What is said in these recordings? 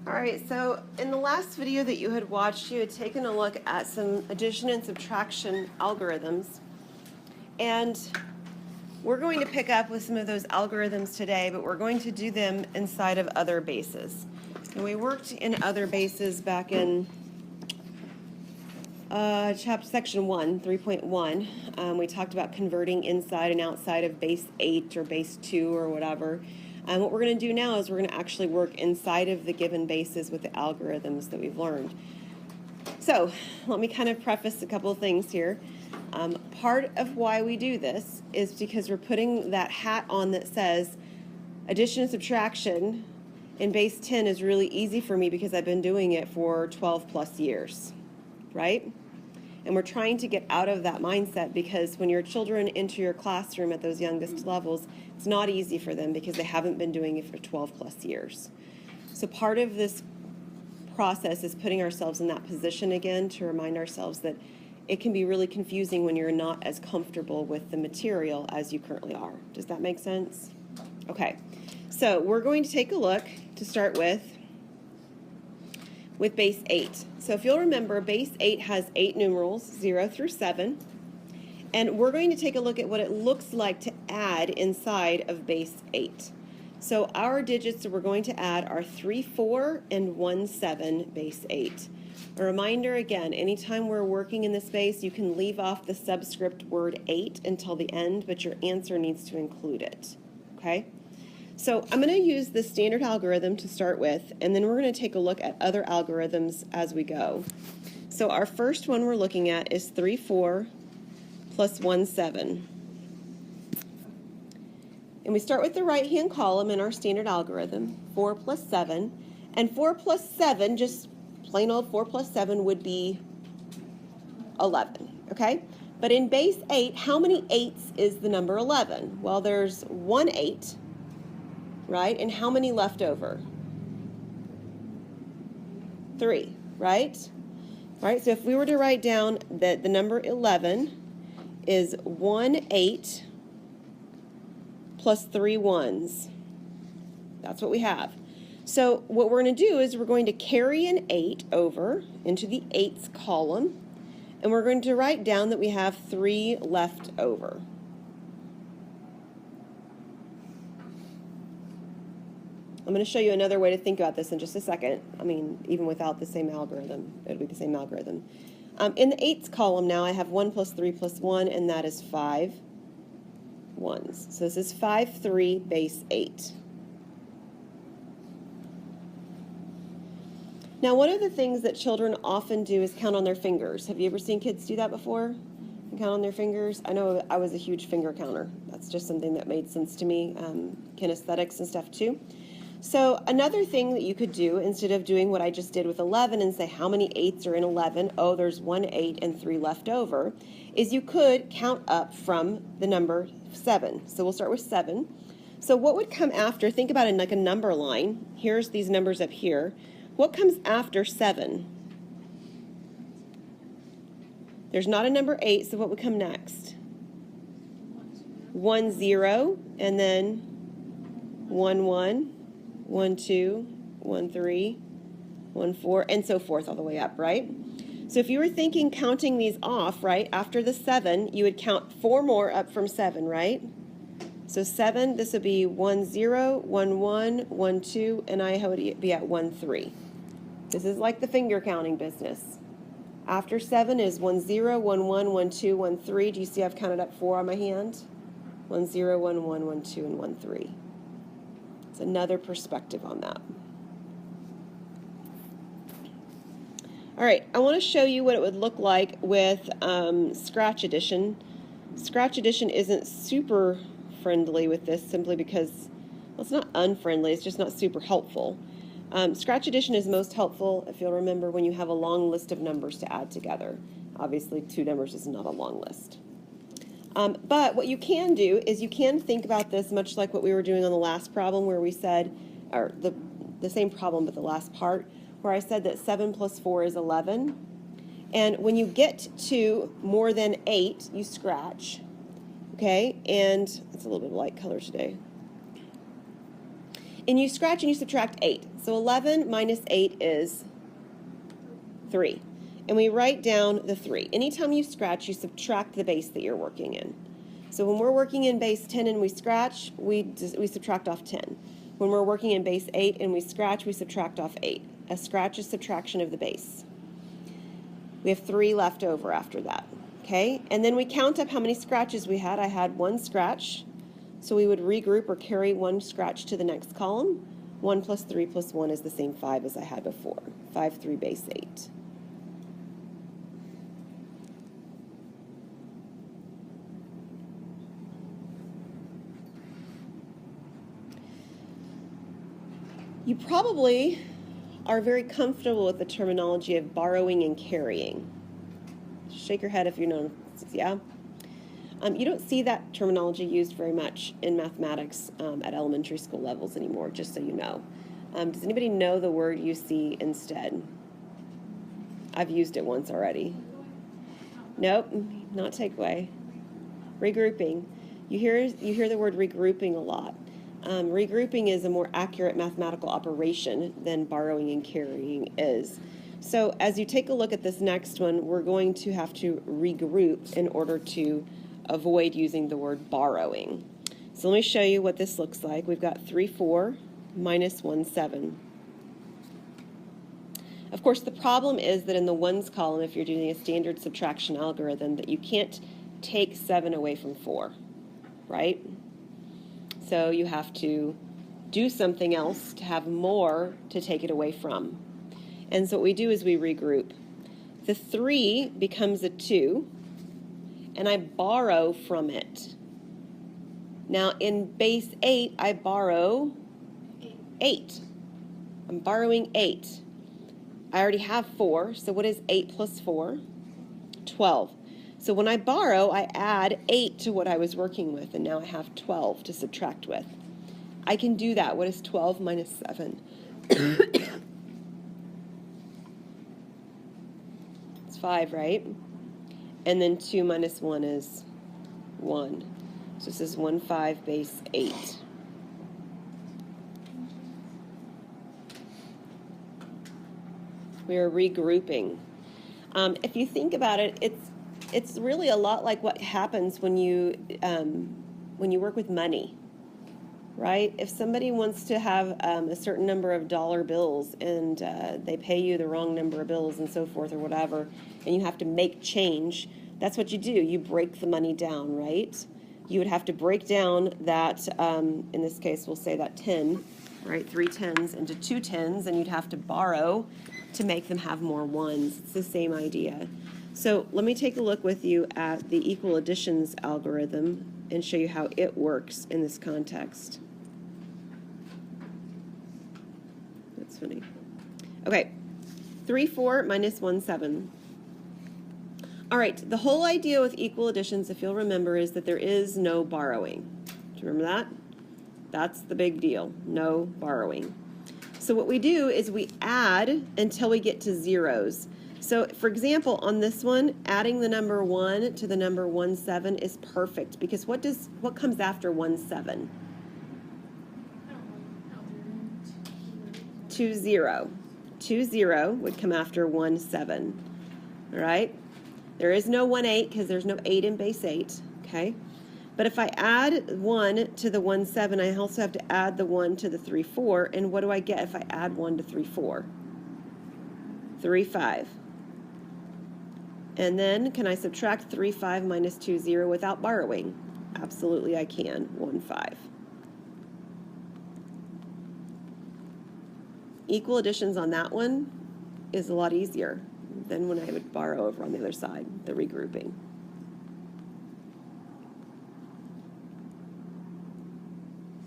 All right, so in the last video that you had watched, you had taken a look at some addition and subtraction algorithms. And we're going to pick up with some of those algorithms today, but we're going to do them inside of other bases. And we worked in other bases back in section 1, 3.1. We talked about converting inside and outside of base 8 or base 2 or whatever. And what we're going to do now is we're going to actually work inside of the given bases with the algorithms that we've learned. So let me kind of preface a couple of things here. Part of why we do this is because we're putting that hat on that says addition and subtraction in base 10 is really easy for me because I've been doing it for 12 plus years, right? And we're trying to get out of that mindset because when your children enter your classroom at those youngest levels, it's not easy for them because they haven't been doing it for 12 plus years. So part of this process is putting ourselves in that position again to remind ourselves that it can be really confusing when you're not as comfortable with the material as you currently are. Does that make sense? Okay, so we're going to take a look to start with base 8. So if you'll remember, base 8 has 8 numerals, 0 through 7. And we're going to take a look at what it looks like to add inside of base 8. So our digits that we're going to add are 3, 4, and 1, 7, base 8. A reminder again, anytime we're working in this base, you can leave off the subscript word 8 until the end, but your answer needs to include it, okay? So I'm going to use the standard algorithm to start with, and then we're going to take a look at other algorithms as we go. So our first one we're looking at is 3, 4 plus 1, 7. And we start with the right-hand column in our standard algorithm, 4 plus 7. And 4 plus 7, just plain old 4 plus 7 would be 11, okay? But in base 8, how many 8s is the number 11? Well, there's 1 8, right? And how many left over? 3, right? All right, so if we were to write down that the number 11 is 1 8 plus 3 1s. That's what we have. So what we're going to do is we're going to carry an 8 over into the 8s column, and we're going to write down that we have 3 left over. I'm going to show you another way to think about this in just a second. I mean, even without the same algorithm, it'll be the same algorithm. In the 8s column now, I have 1 plus 3 plus 1, and that is 5 1s. So this is 5, 3, base 8. Now, one of the things that children often do is count on their fingers. Have you ever seen kids do that before? Count on their fingers? I know I was a huge finger counter. That's just something that made sense to me, kinesthetics and stuff too. So another thing that you could do, instead of doing what I just did with 11 and say how many 8s are in 11, oh, there's 1 8 and 3 left over, is you could count up from the number 7. So we'll start with 7. So what would come after, think about it like a number line. Here's these numbers up here. What comes after 7? There's not a number 8, so what would come next? 1 0, and then 1 1. 1 2, 1 3, 1 4, and so forth all the way up, right? So if you were thinking counting these off, right, after the 7, you would count 4 more up from 7, right? So 7, this would be 1 0, 1 1, 1 2, and I would be at 1 3. This is like the finger counting business. After 7 is 1 0, 1 1, 1 2, 1 3. Do you see I've counted up 4 on my hand? 1 0, 1 1, 1 2, and 1 3. It's another perspective on that. All right, I want to show you what it would look like with Scratch Addition. Scratch Addition isn't super friendly with this simply because, well, it's not unfriendly, it's just not super helpful. Scratch Addition is most helpful, if you'll remember, when you have a long list of numbers to add together. Obviously, 2 numbers is not a long list. But what you can do is you can think about this much like what we were doing on the last problem where we said, or the same problem but the last part, where I said that 7 plus 4 is 11. And when you get to more than 8, you scratch, okay? And it's a little bit of light color today. And you scratch and you subtract 8. So 11 minus 8 is 3. And we write down the 3. Anytime you scratch, you subtract the base that you're working in. So when we're working in base 10 and we scratch, we subtract off 10. When we're working in base 8 and we scratch, we subtract off 8. A scratch is subtraction of the base. We have 3 left over after that. Okay? And then we count up how many scratches we had. I had 1 scratch. So we would regroup or carry 1 scratch to the next column. 1 plus 3 plus 1 is the same 5 as I had before. 5, 3, base 8. You probably are very comfortable with the terminology of borrowing and carrying. Shake your head if you know, yeah? You don't see that terminology used very much in mathematics at elementary school levels anymore, just so you know. Does anybody know the word you see instead? I've used it once already. Nope, not takeaway. Regrouping. You hear the word regrouping a lot. Regrouping is a more accurate mathematical operation than borrowing and carrying is. So as you take a look at this next one, we're going to have to regroup in order to avoid using the word borrowing. So let me show you what this looks like. We've got 3, 4 minus 1, 7. Of course, the problem is that in the ones column, if you're doing a standard subtraction algorithm, that you can't take 7 away from 4, right? So you have to do something else to have more to take it away from. And so what we do is we regroup. The 3 becomes a 2, and I borrow from it. Now in base 8, I borrow 8. I'm borrowing 8. I already have 4, so what is 8 plus 4? 12. So when I borrow, I add 8 to what I was working with, and now I have 12 to subtract with. I can do that. What is 12 minus 7? It's 5, right? And then 2 minus 1 is 1. So this is 1, 5, base 8. We are regrouping. If you think about it, it's really a lot like what happens when you work with money, right? If somebody wants to have a certain number of dollar bills and they pay you the wrong number of bills and so forth or whatever, and you have to make change, that's what you do. You break the money down, right? You would have to break down that, in this case, we'll say that 10, right? 3 10s into 2 10s, and you'd have to borrow to make them have more ones. It's the same idea. So let me take a look with you at the equal additions algorithm and show you how it works in this context. That's funny. Okay, 3, 4 minus 1, 7. All right, the whole idea with equal additions, if you'll remember, is that there is no borrowing. Do you remember that? That's the big deal, no borrowing. So what we do is we add until we get to zeros. So for example, on this one, adding the number 1 to the number 1, 7 is perfect, because what comes after 1, 7? 2, 0. 2, 0 would come after 1, 7. All right? There is no 1, 8 because there's no 8 in base 8. Okay? But if I add 1 to the 1, 7, I also have to add the 1 to the 3, 4. And what do I get if I add 1 to 3, 4? 3, 5. And then, can I subtract 3, 5 minus 2, 0 without borrowing? Absolutely I can. 1, 5. Equal additions on that one is a lot easier than when I would borrow over on the other side, the regrouping.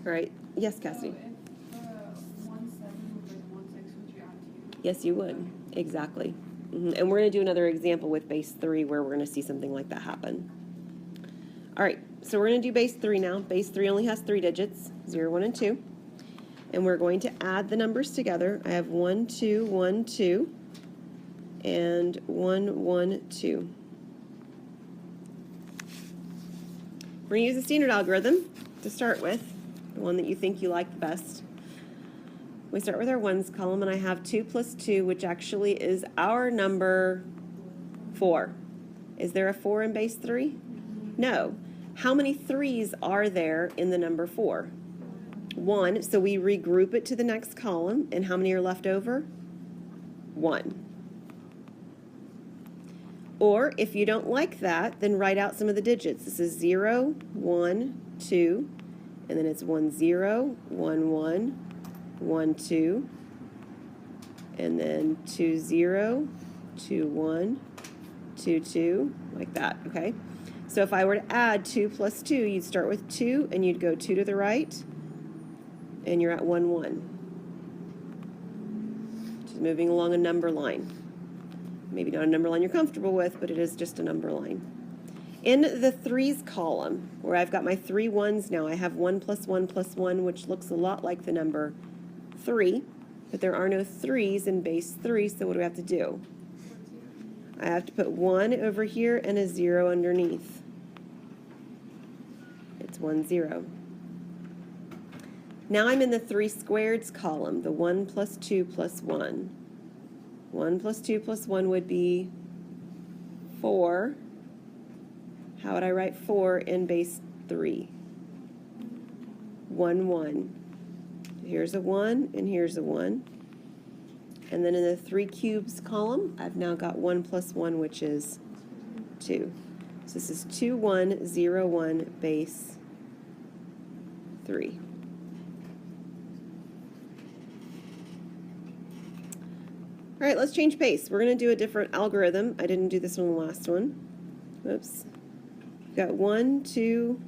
All right. Yes, Cassidy? So if 1, 7 was like 1, 6, would you add 2? Yes, you would. Exactly. And we're going to do another example with base 3 where we're going to see something like that happen. All right, so we're going to do base 3 now. Base 3 only has 3 digits, 0, 1, and 2. And we're going to add the numbers together. I have 1, 2, 1, 2, and 1, 1, 2. We're going to use a standard algorithm to start with, the one that you think you like the best. We start with our ones column, and I have 2 plus 2, which actually is our number 4. Is there a 4 in base 3? No. How many 3's are there in the number 4? 1. So we regroup it to the next column, and how many are left over? 1. Or if you don't like that, then write out some of the digits. This is 0, 1, 2, and then it's 1, 0, 1, 1, 1, 2, and then 2, 0, 2, 1, 2, 2, like that, okay? So if I were to add 2 plus 2, you'd start with 2, and you'd go 2 to the right, and you're at 1, 1. Just moving along a number line. Maybe not a number line you're comfortable with, but it is just a number line. In the 3's column, where I've got my 3 ones now, I have 1 plus 1 plus 1, which looks a lot like the number 3, but there are no 3's in base 3, so what do we have to do? I have to put 1 over here and a 0 underneath. It's 1, 0. Now I'm in the 3 squareds column, the 1 plus 2 plus 1. 1 plus 2 plus 1 would be 4. How would I write 4 in base 3? 1, 1. Here's a 1, and here's a 1. And then in the 3 cubes column, I've now got 1 plus 1, which is 2. So this is 2, 1, 0, 1, base 3. All right, let's change pace. We're going to do a different algorithm. I didn't do this one the last one. Oops. We've got 1, 2,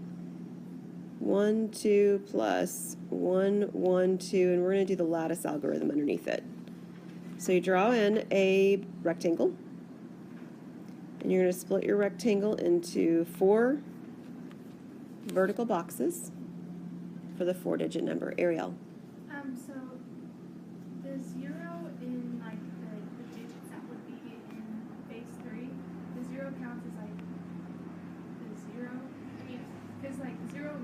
1, 2 plus 1, 1, 2, and we're going to do the lattice algorithm underneath it. So you draw in a rectangle, and you're going to split your rectangle into 4 vertical boxes for the 4-digit number. Ariel. So the 0 in like the digits that would be in base 3, the 0 counts as like the 0. I mean, because like 0, 1,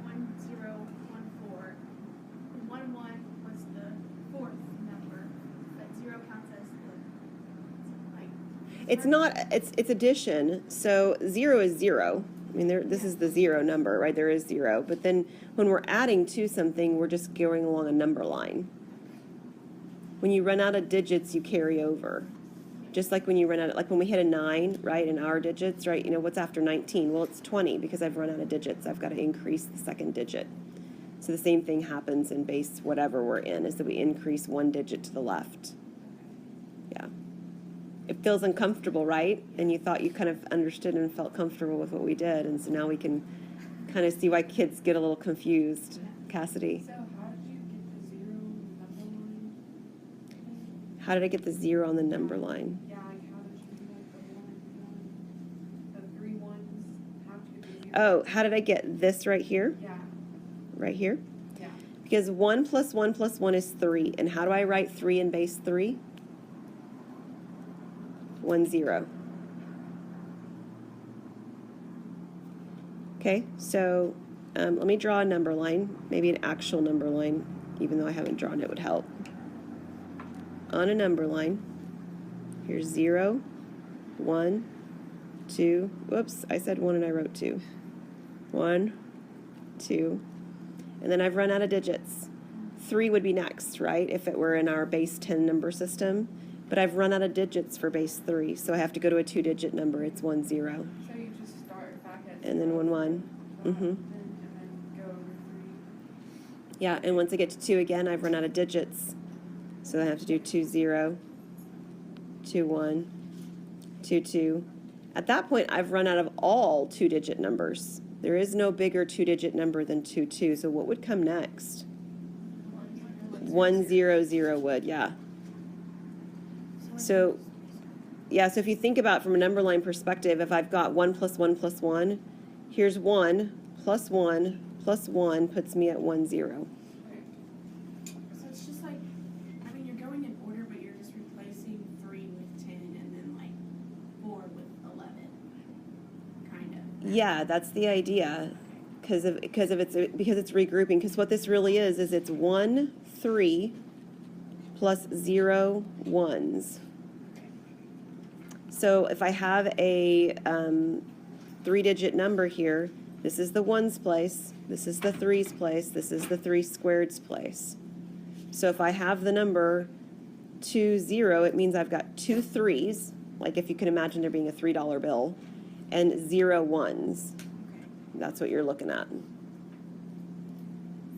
1, 0, 1, 4, and 1, 1 was the 4th number, but 0 counts as the like. It's not. It's addition. So 0 is 0. I mean, this is the 0 number, right? There is 0. But then when we're adding to something, we're just going along a number line. When you run out of digits, you carry over. Just like when you run out of, like when we hit a 9, right, in our digits, right, you know, what's after 19? Well, it's 20 because I've run out of digits. I've got to increase the second digit. So the same thing happens in base whatever we're in, is that we increase 1 digit to the left. Yeah. It feels uncomfortable, right? And you thought you kind of understood and felt comfortable with what we did, and so now we can kind of see why kids get a little confused. Cassidy. So how did you get the 0 number line? How did I get the 0 on the number line? Yeah, like how did you get the 3 ones? How did you get the 0? Oh, how did I get this right here? Yeah. Right here? Yeah. Because 1 plus 1 plus 1 is 3. And how do I write 3 in base 3? 1, 0. Okay, so let me draw a number line, maybe an actual number line, even though I haven't drawn it would help. On a number line, here's 0, 1, 2, whoops, I said 1 and I wrote 2. 1, 2, and then I've run out of digits. 3 would be next, right, if it were in our base 10 number system. But I've run out of digits for base 3, so I have to go to a 2-digit number. It's 1, 0. So you just start back at And then 1, 1. Mm-hmm. and then go over 3. Yeah, and once I get to 2 again, I've run out of digits. So I have to do 2, 0, 2, 1, 2, 2. At that point, I've run out of all 2-digit numbers. There is no bigger 2-digit number than 2, 2. So what would come next? 1, 0, 0 would, yeah. So, yeah, so if you think about it from a number line perspective, if I've got 1 plus 1 plus 1, here's 1 plus 1 plus 1 puts me at 1, 0. Okay. So it's just like, I mean, you're going in order, but you're just replacing 3 with 10 and then like 4 with 11, kind of. Yeah, that's the idea. because it's regrouping. Because what this really is it's 1, 3 plus 0 1s. So if I have a 3-digit number here, this is the 1s place, this is the 3s place, this is the 3 squareds place. So if I have the number 20, it means I've got 2 3s, like if you can imagine there being a $3 bill, and 0 1s. That's what you're looking at.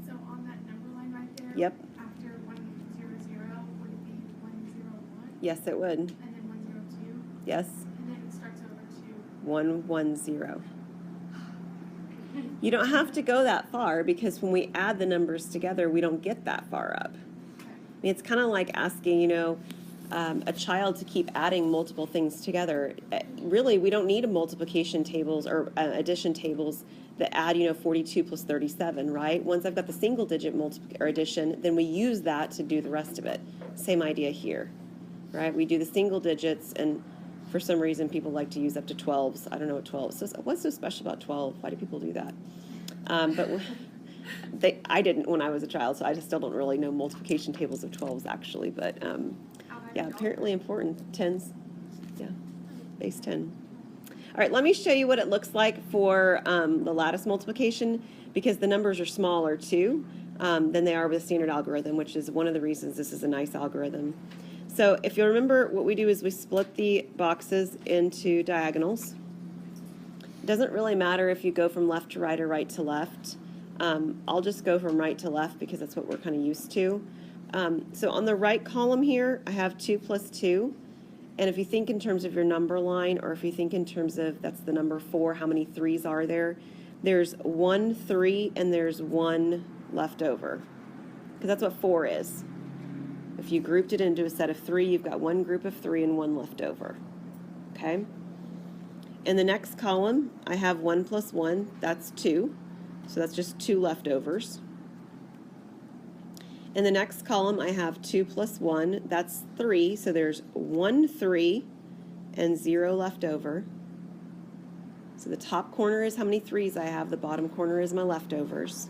So on that number line right there, yep. after 100, would it be 101? Yes, it would. And then 102? Yes. And then it starts over to 110. You don't have to go that far because when we add the numbers together, we don't get that far up. I mean, it's kind of like asking, a child to keep adding multiple things together. Really, we don't need a multiplication tables or addition tables that add, 42 plus 37, right? Once I've got the single digit addition, then we use that to do the rest of it. Same idea here, right? We do the single digits, and for some reason, people like to use up to 12s. I don't know what 12 is. So what's so special about 12? Why do people do that? I didn't when I was a child, so I just still don't really know multiplication tables of 12s, actually. But yeah, apparently important. 10s, yeah, base 10. All right, let me show you what it looks like for the lattice multiplication, because the numbers are smaller, too, than they are with a standard algorithm, which is one of the reasons this is a nice algorithm. So if you remember, what we do is we split the boxes into diagonals. It doesn't really matter if you go from left to right or right to left. I'll just go from right to left because that's what we're kind of used to. So on the right column here, I have 2 plus 2. And if you think in terms of your number line, or if you think in terms of that's the number 4, how many 3s are there? There's 1 3 and there's 1 left over, because that's what 4 is. If you grouped it into a set of 3, you've got 1 group of 3 and 1 left over. Okay? In the next column, I have 1 plus 1, that's 2. So that's just 2 leftovers. In the next column, I have 2 plus 1, that's 3. So there's 1 3 and 0 left over. So the top corner is how many 3s I have. The bottom corner is my leftovers.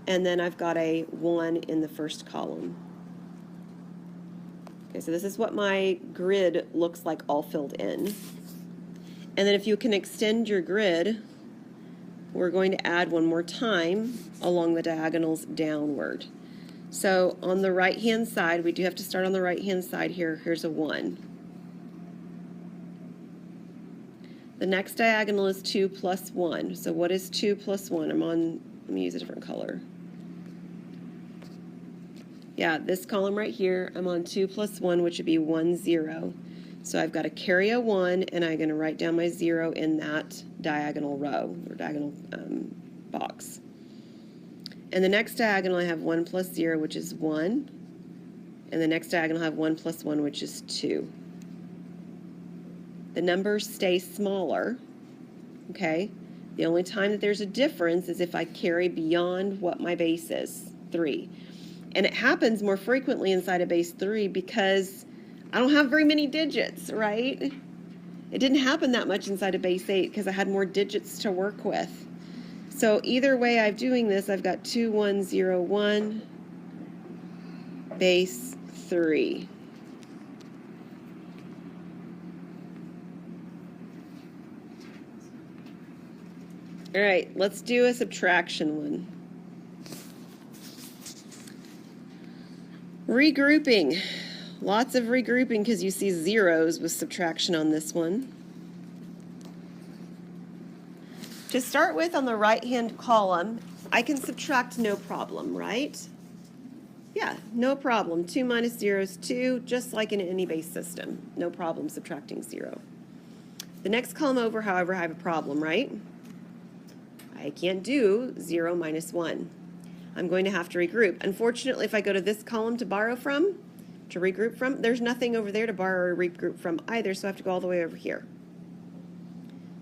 And then I've got a 1 in the first column. Okay, so this is what my grid looks like all filled in. And then if you can extend your grid, we're going to add one more time along the diagonals downward. So on the right-hand side, we do have to start on the right-hand side here. Here's a 1. The next diagonal is 2 plus 1. So what is 2 plus 1? Let me use a different color. Yeah, this column right here, I'm on 2 plus 1, which would be 1 0. So I've got to carry a 1, and I'm going to write down my 0 in that diagonal row, or diagonal box. And the next diagonal, I have 1 plus 0, which is 1. And the next diagonal, I have 1 plus 1, which is 2. The numbers stay smaller, okay? The only time that there's a difference is if I carry beyond what my base is, 3. And it happens more frequently inside of base 3 because I don't have very many digits, right? It didn't happen that much inside of base 8 because I had more digits to work with. So either way I'm doing this, I've got 2 1 0 1 base 3. All right, let's do a subtraction one. Regrouping. Lots of regrouping because you see zeros with subtraction on this one. To start with, on the right-hand column, I can subtract no problem, right? Yeah, no problem. 2 minus 0 is 2, just like in any base system. No problem subtracting 0. The next column over, however, I have a problem, right? I can't do 0 minus 1. I'm going to have to regroup. Unfortunately, if I go to this column to borrow from, to regroup from, there's nothing over there to borrow or regroup from either, so I have to go all the way over here.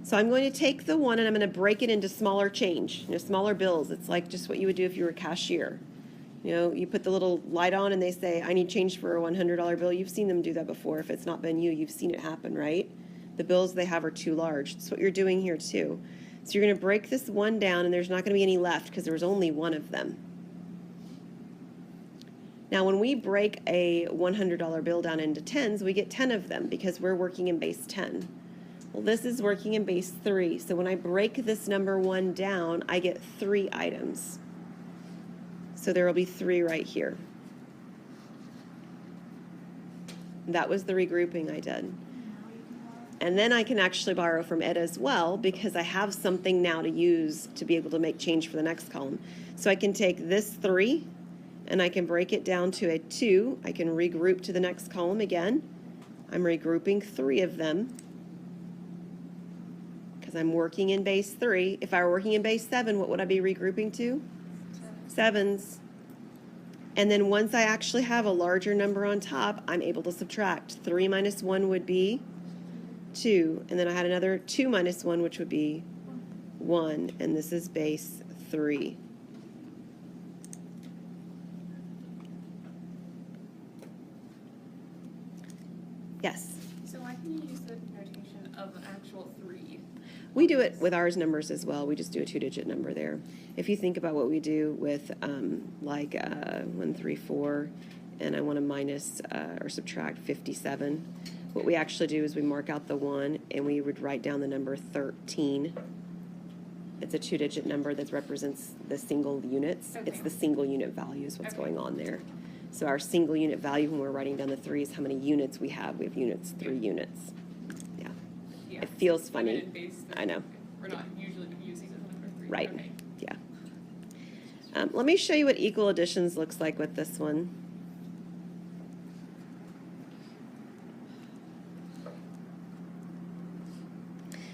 So I'm going to take the 1 and I'm going to break it into smaller change, smaller bills. It's like just what you would do if you were a cashier. You put the little light on and they say, I need change for a $100 bill. You've seen them do that before. If it's not been you, you've seen it happen, right? The bills they have are too large. That's what you're doing here too. So you're going to break this 1 down, and there's not going to be any left because there was only one of them. Now, when we break a $100 bill down into tens, we get 10 of them because we're working in base 10. Well, this is working in base 3, so when I break this number 1 down, I get 3 items. So there will be 3 right here. That was the regrouping I did. And then I can actually borrow from it as well because I have something now to use to be able to make change for the next column. So I can take this 3 and I can break it down to a 2. I can regroup to the next column again. I'm regrouping 3 of them because I'm working in base 3. If I were working in base 7, what would I be regrouping to? 7s. And then once I actually have a larger number on top, I'm able to subtract. 3 minus 1 would be 2. And then I had another 2 minus 1, which would be 1. And this is base 3. Yes? So why can you use the notation of an actual 3? We do it with ours numbers as well. We just do a 2-digit number there. If you think about what we do with 1, 3, 4, and I want to minus or subtract 57, what we actually do is we mark out the 1 and we would write down the number 13. It's a 2-digit number that represents the single units. Okay. It's the single unit value is what's Okay. going on there. So our single unit value when we're writing down the 3 is how many units we have. We have units, 3 units. Yeah. Yeah. It feels So funny. in base I know. We're not usually using the number 3. Right. Okay. Yeah. Let me show you what equal additions looks like with this one.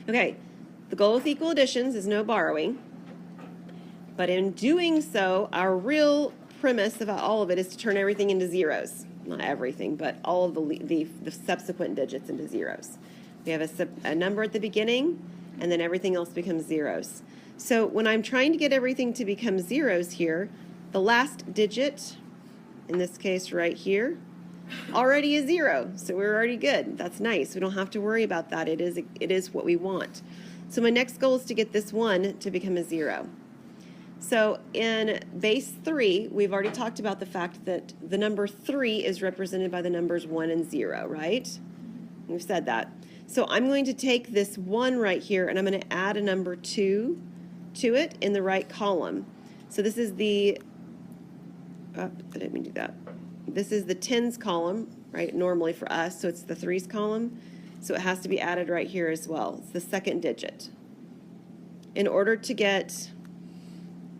Okay, the goal with equal additions is no borrowing, but in doing so, our real premise about all of it is to turn everything into zeros. Not everything, but all of the subsequent digits into zeros. We have a number at the beginning, and then everything else becomes zeros. So when I'm trying to get everything to become zeros here, the last digit, in this case right here, already is 0. So we're already good. That's nice. We don't have to worry about that. It is what we want. So my next goal is to get this 1 to become a 0. So in base 3, we've already talked about the fact that the number 3 is represented by the numbers 1 and 0, right? We've said that. So I'm going to take this 1 right here and I'm going to add a number 2 to it in the right column. So this is the, I didn't mean to do that. This is the tens column, right, normally for us, so it's the 3s column. So it has to be added right here as well. It's the second digit. In order to get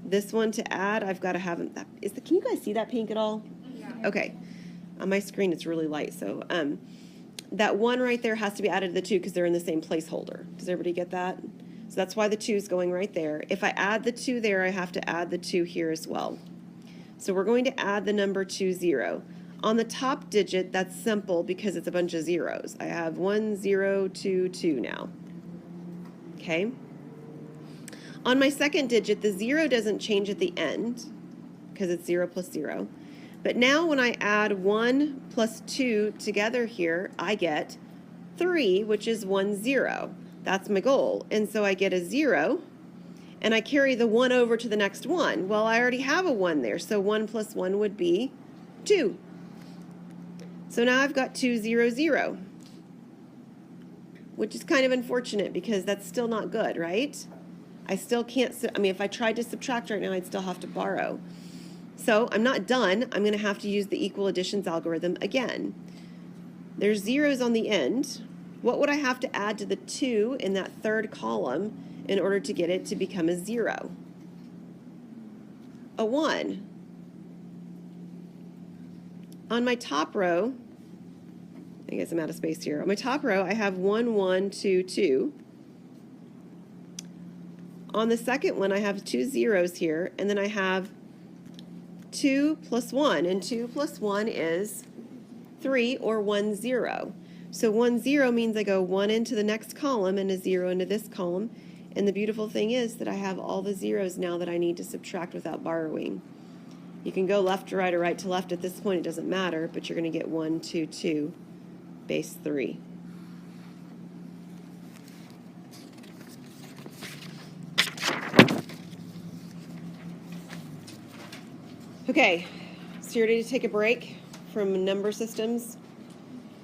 this one to add, I've got to have, can you guys see that pink at all? Yeah. Okay. On my screen, it's really light, so that 1 right there has to be added to the 2 because they're in the same placeholder. Does everybody get that? So that's why the 2 is going right there. If I add the 2 there, I have to add the 2 here as well. So we're going to add the number 2, 0. On the top digit, that's simple because it's a bunch of zeros. I have 1, 0, 2, 2 now. Okay? On my second digit, the 0 doesn't change at the end because it's 0 plus 0. But now when I add 1 plus 2 together here, I get 3, which is 1, 0. That's my goal. And so I get a 0. And I carry the 1 over to the next one. Well, I already have a 1 there, so 1 plus 1 would be 2. So now I've got 2, 0, 0, which is kind of unfortunate because that's still not good, right? I still can't, if I tried to subtract right now, I'd still have to borrow. So I'm not done. I'm going to have to use the equal additions algorithm again. There's zeros on the end. What would I have to add to the 2 in that third column in order to get it to become a 0? A 1. On my top row, I guess I'm out of space here. On my top row, I have 1, 1, 2, 2. On the second one, I have 2 zeros here, and then I have 2 plus 1, and 2 plus 1 is 3, or 1, 0. So 1, 0 means I go 1 into the next column and a 0 into this column. And the beautiful thing is that I have all the zeros now that I need to subtract without borrowing. You can go left to right or right to left. At this point, it doesn't matter, but you're going to get 1, 2, 2, base 3. Okay, so you're ready to take a break from number systems?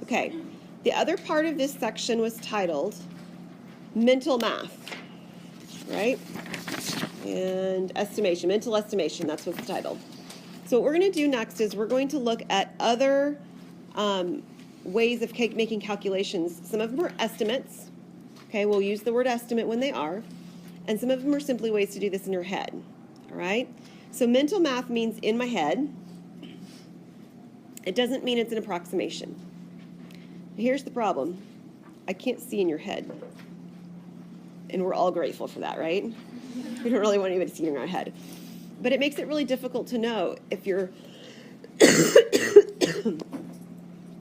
Okay, the other part of this section was titled Mental Math, right? And estimation, mental estimation, that's what's titled. So what we're going to do next is we're going to look at other ways of making calculations. Some of them are estimates. Okay, we'll use the word estimate when they are. And some of them are simply ways to do this in your head. All right? So mental math means in my head. It doesn't mean it's an approximation. Here's the problem. I can't see in your head. And we're all grateful for that, right? We don't really want anybody to see in our head. But it makes it really difficult to know if you're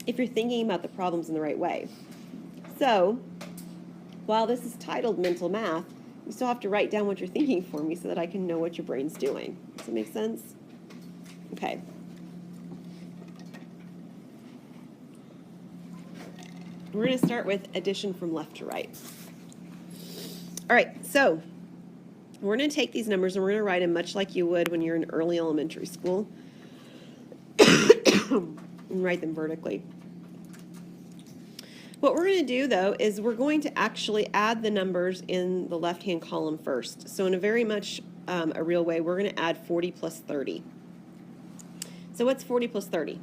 if you're thinking about the problems in the right way. So, while this is titled mental math, you still have to write down what you're thinking for me so that I can know what your brain's doing. Does that make sense? Okay. We're going to start with addition from left to right. All right, so we're going to take these numbers and we're going to write them much like you would when you're in early elementary school. And write them vertically. What we're going to do, though, is we're going to actually add the numbers in the left-hand column first. So in a very much a real way, we're going to add 40 plus 30. So what's 40 plus 30?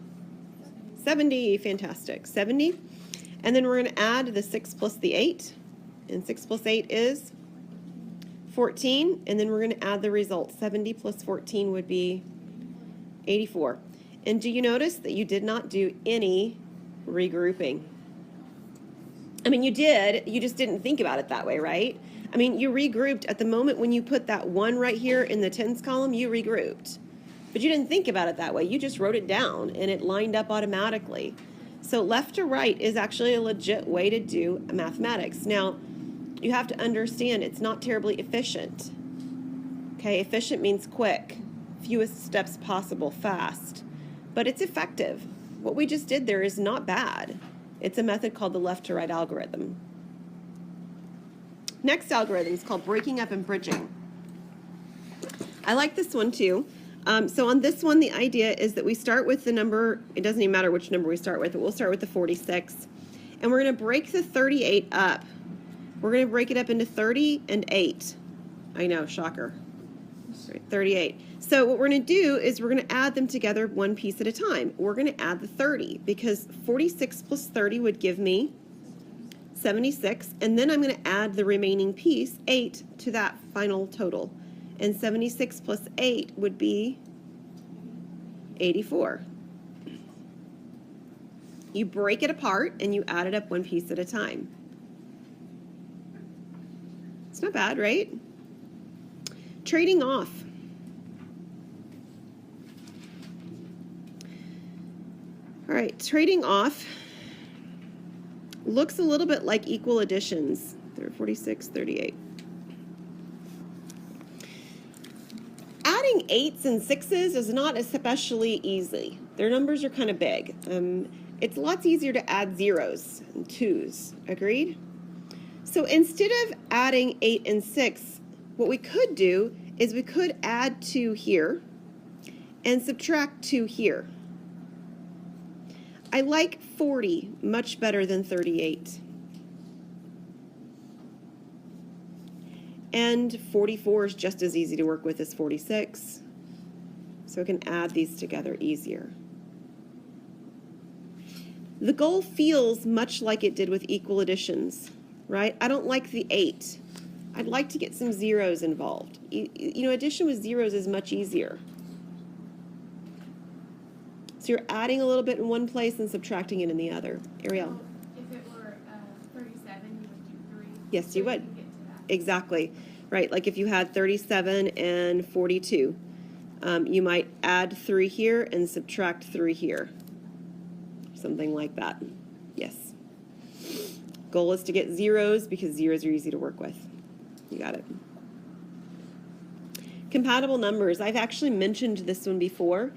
70. Fantastic. 70. And then we're going to add the 6 plus the 8. And 6 plus 8 is 14. And then we're going to add the result. 70 plus 14 would be 84. And do you notice that you did not do any regrouping? I mean, you did, you just didn't think about it that way, right? I mean, you regrouped at the moment when you put that 1 right here in the tens column, you regrouped. But you didn't think about it that way. You just wrote it down, and it lined up automatically. So left to right is actually a legit way to do mathematics. Now, you have to understand it's not terribly efficient. Okay, efficient means quick, fewest steps possible, fast. But it's effective. What we just did there is not bad. It's a method called the left to right algorithm. Next algorithm is called breaking up and bridging. I like this one too. So on this one, the idea is that we start with the number, it doesn't even matter which number we start with, but we'll start with the 46. And we're going to break the 38 up. We're going to break it up into 30 and 8. I know, shocker. Right, 38. So what we're going to do is we're going to add them together one piece at a time. We're going to add the 30 because 46 plus 30 would give me 76. And then I'm going to add the remaining piece, 8, to that final total. And 76 plus 8 would be 84. You break it apart and you add it up one piece at a time. It's not bad, right? Trading off. All right, trading off looks a little bit like equal additions. 46, 38. Adding 8s and 6s is not especially easy. Their numbers are kind of big. It's lots easier to add 0s and 2s. Agreed? So instead of adding 8 and 6, what we could do is we could add 2 here and subtract 2 here. I like 40 much better than 38. And 44 is just as easy to work with as 46. So I can add these together easier. The goal feels much like it did with equal additions, right? I don't like the 8. I'd like to get some zeros involved. You know, addition with zeros is much easier. So you're adding a little bit in one place and subtracting it in the other. Ariel? If it were 37, you would do 3. Yes, you would. Can get to that. Exactly. Right, like if you had 37 and 42, you might add 3 here and subtract 3 here. Something like that. Yes. Goal is to get zeros because zeros are easy to work with. You got it. Compatible numbers. I've actually mentioned this one before.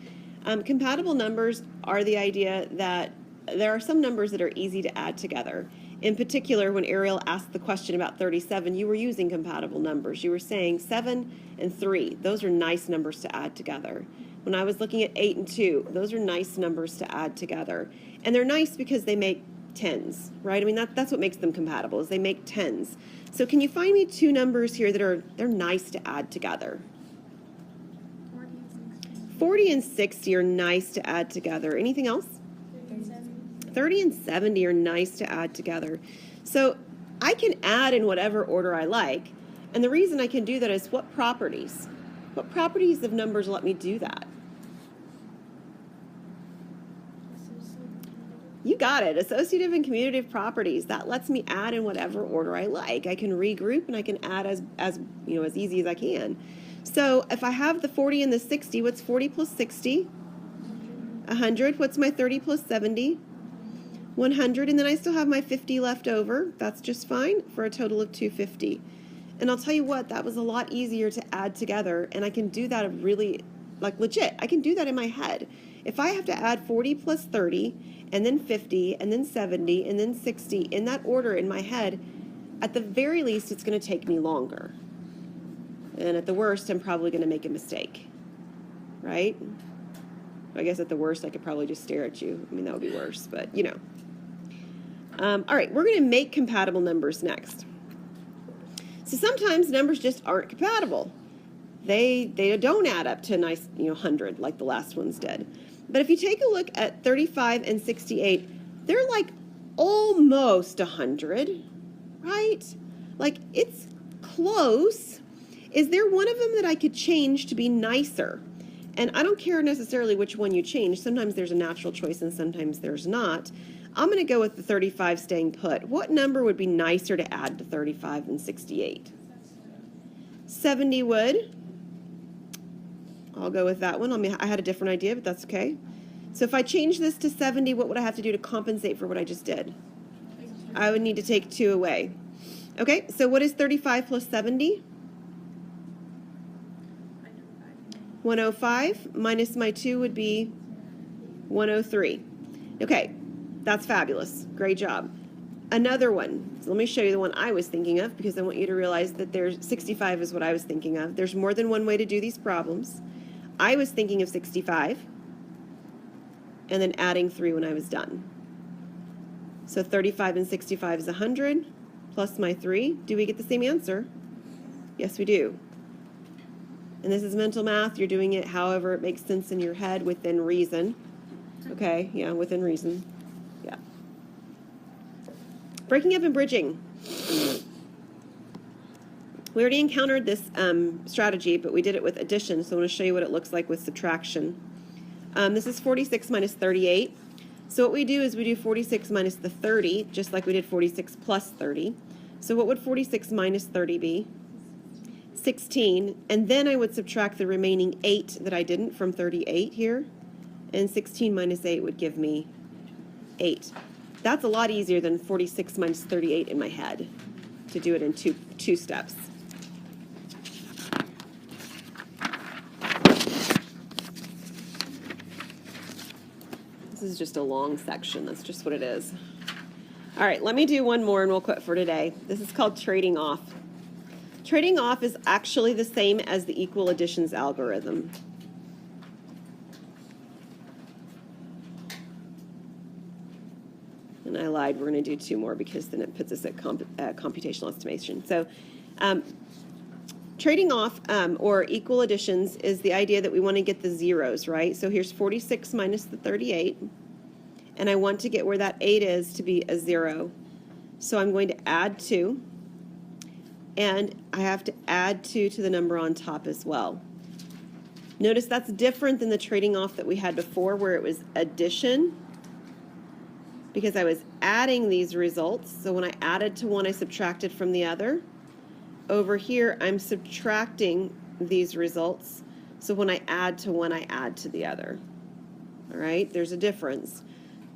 Compatible numbers are the idea that there are some numbers that are easy to add together. In particular, when Ariel asked the question about 37, you were using compatible numbers. You were saying 7 and 3. Those are nice numbers to add together. When I was looking at 8 and 2, those are nice numbers to add together. And they're nice because they make tens, right? I mean, that's what makes them compatible, is they make tens. So can you find me two numbers here that they're nice to add together? 40 and 60 are nice to add together. Anything else? 30 and 70 are nice to add together. So I can add in whatever order I like. And the reason I can do that is what properties? What properties of numbers let me do that? You got it. Associative and commutative properties. That lets me add in whatever order I like. I can regroup and I can add as easy as I can. So if I have the 40 and the 60, what's 40 plus 60? 100. What's my 30 plus 70? 100. And then I still have my 50 left over. That's just fine for a total of 250. And I'll tell you what, that was a lot easier to add together. And I can do that really, like legit. I can do that in my head. If I have to add 40 plus 30, and then 50, and then 70, and then 60, in that order in my head, at the very least, it's going to take me longer. And at the worst, I'm probably going to make a mistake, right? I guess at the worst, I could probably just stare at you. I mean, that would be worse, but you know. All right, we're going to make compatible numbers next. So sometimes numbers just aren't compatible. They don't add up to a nice 100 like the last ones did. But if you take a look at 35 and 68, they're like almost 100, right? Like it's close. Is there one of them that I could change to be nicer? And I don't care necessarily which one you change. Sometimes there's a natural choice and sometimes there's not. I'm going to go with the 35 staying put. What number would be nicer to add to 35 and 68? 70 would. I'll go with that one. I had a different idea, but that's okay. So if I change this to 70, what would I have to do to compensate for what I just did? I would need to take 2 away. Okay, so what is 35 plus 70? 105 minus my 2 would be 103. Okay, that's fabulous. Great job. Another one. So let me show you the one I was thinking of because I want you to realize that there's 65 is what I was thinking of. There's more than one way to do these problems. I was thinking of 65 and then adding 3 when I was done. So 35 and 65 is 100 plus my 3. Do we get the same answer? Yes, we do. And this is mental math. You're doing it however it makes sense in your head within reason. Okay, yeah, within reason. Yeah. Breaking up and bridging. We already encountered this strategy, but we did it with addition, so I want to show you what it looks like with subtraction. This is 46 minus 38. So what we do is we do 46 minus the 30, just like we did 46 plus 30. So what would 46 minus 30 be? 16. And then I would subtract the remaining 8 that I didn't from 38 here. And 16 minus 8 would give me 8. That's a lot easier than 46 minus 38 in my head to do it in two steps. This is just a long section. That's just what it is. All right, let me do one more and we'll quit for today. This is called trading off. Trading off is actually the same as the equal additions algorithm. And I lied, we're going to do 2 more because then it puts us at computational estimation. So trading off or equal additions is the idea that we want to get the zeros, right? So here's 46 minus the 38, and I want to get where that 8 is to be a 0. So I'm going to add 2, and I have to add 2 to the number on top as well. Notice that's different than the trading off that we had before where it was addition, because I was adding these results. So when I added to one, I subtracted from the other. Over here, I'm subtracting these results. So when I add to one, I add to the other. All right, there's a difference.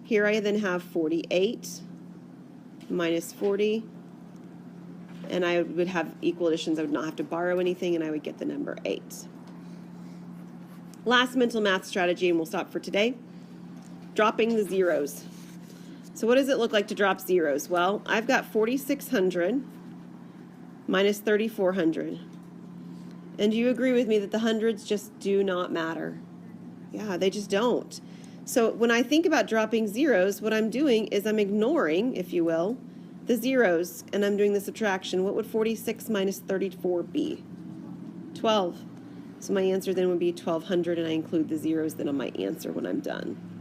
Here I then have 48 minus 40. And I would have equal additions. I would not have to borrow anything, and I would get the number 8. Last mental math strategy, and we'll stop for today. Dropping the zeros. So what does it look like to drop zeros? Well, I've got 4,600 minus 3,400. And do you agree with me that the hundreds just do not matter? Yeah, they just don't. So when I think about dropping zeros, what I'm doing is I'm ignoring, if you will, the zeros, and I'm doing the subtraction. What would 46 minus 34 be? 12. So my answer then would be 1200, and I include the zeros then on my answer when I'm done.